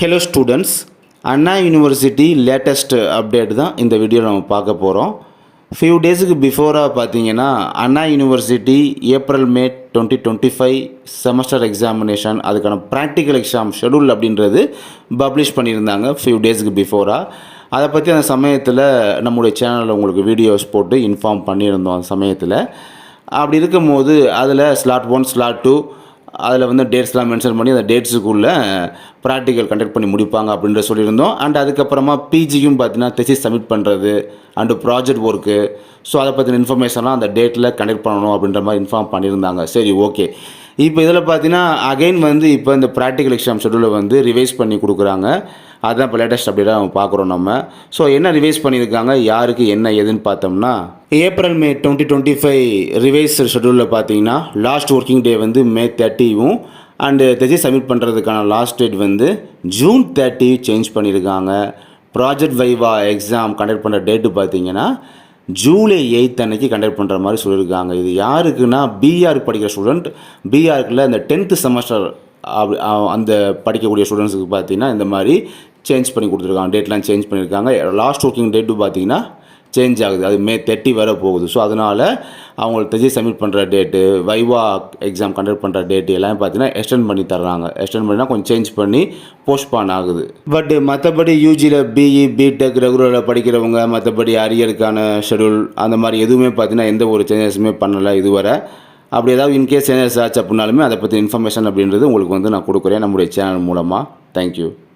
Hello students, அண்ணா university latest update தான் இந்த வீடியோவில் நம்ம பார்க்க போகிறோம். ஃபியூ டேஸுக்கு பிஃபோராக பார்த்தீங்கன்னா Anna University April May 2025 semester examination அதுக்கான ப்ராக்டிக்கல் எக்ஸாம் ஷெடியூல் அப்படின்றது பப்ளிஷ் பண்ணியிருந்தாங்க ஃபியூ டேஸுக்கு பிஃபோராக. அதை பற்றி அந்த சமயத்தில் நம்முடைய சேனலில் உங்களுக்கு வீடியோஸ் போட்டு இன்ஃபார்ம் பண்ணியிருந்தோம். அந்த சமயத்தில் அப்படி இருக்கும்போது அதில் ஸ்லாட் 1 ஸ்லாட் 2 அதில் வந்து டேட்ஸ்லாம் மென்ஷன் பண்ணி அந்த டேட்ஸுக்குள்ளே ப்ராக்டிக்கல் கண்டக்ட் பண்ணி முடிப்பாங்க அப்படின்ற சொல்லியிருந்தோம். அண்ட் அதுக்கப்புறமா பிஜிக்கும் பார்த்தீங்கன்னா தெசிஸ் சப்மிட் பண்ணுறது அண்டு ப்ராஜெக்ட் ஒர்க்கு, ஸோ அதை பற்றின இன்ஃபர்மேஷன்லாம் அந்த டேட்டில் கண்டக்ட் பண்ணணும் அப்படின்ற மாதிரி இன்ஃபார்ம் பண்ணியிருந்தாங்க. சரி, ஓகே. இப்போ இதில் பார்த்தீங்கன்னா அகைன் வந்து இப்போ இந்த ப்ராக்டிக்கல் எக்ஸாம் ஷெடியூலை வந்து ரிவைஸ் பண்ணி கொடுக்குறாங்க. அதுதான் இப்போ லேட்டஸ்ட் அப்டேட்டாக நம்ம பார்க்குறோம் நம்ம. ஸோ என்ன ரிவைஸ் பண்ணியிருக்காங்க, யாருக்கு என்ன ஏதுன்னு பார்த்தோம்னா, ஏப்ரல் மே 2025 ரிவைஸ் ஷெடியூலில் பார்த்தீங்கன்னா லாஸ்ட் ஒர்க்கிங் டே வந்து மே 30வும் அண்டு தெசிஸ் சப்மிட் பண்ணுறதுக்கான லாஸ்ட் டேட் வந்து ஜூன் 30 சேஞ்ச் பண்ணியிருக்காங்க. ப்ராஜெக்ட் வைவா எக்ஸாம் கண்டக்ட் பண்ணுற டேட்டு பார்த்தீங்கன்னா ஜூலை 8 அன்னைக்கு கண்டக்ட் பண்ணுற மாதிரி சொல்லியிருக்காங்க. இது யாருக்குன்னா பிஆர் படிக்கிற ஸ்டூடெண்ட், பிஆருக்குள்ள இந்த 10th செமஸ்டர் அந்த படிக்கக்கூடிய ஸ்டூடெண்ட்ஸுக்கு பார்த்தீங்கன்னா இந்த மாதிரி சேஞ்ச் பண்ணி கொடுத்துருக்காங்க. டேட்லாம் சேஞ்ச் பண்ணியிருக்காங்க. லாஸ்ட் ஒர்க்கிங் டேட்டு பார்த்தீங்கன்னா சேஞ்ச் ஆகுது, அது மே 30 வர போகுது. ஸோ அதனால் அவங்களுக்கு தெஜி சப்மிட் பண்ணுற டேட்டு, வைவா எக்ஸாம் கண்டக்ட் பண்ணுற டேட்டு எல்லாமே பார்த்தீங்கன்னா எக்ஸ்டெண்ட் பண்ணி தர்றாங்க. எக்ஸ்டெண்ட் பண்ணினா கொஞ்சம் சேஞ்ச் பண்ணி போஸ்ட்பான் ஆகுது. பட் மற்றபடி யூஜியில் பிஇ பிடெக் ரெகுலரில் படிக்கிறவங்க மற்றபடி அரியருக்கான ஷெடியூல் அந்த மாதிரி எதுவுமே பார்த்தீங்கன்னா எந்த ஒரு சேஞ்சஸுமே பண்ணலை இதுவரை. அப்படி ஏதாவது இன்கேஸ் சேஞ்சஸ் ஆச்சு அப்படின்னாலுமே அதை பற்றி இன்ஃபர்மேஷன் அப்படின்றது உங்களுக்கு வந்து நான் கொடுக்குறேன் நம்முடைய சேனல் மூலமாக. தேங்க்யூ.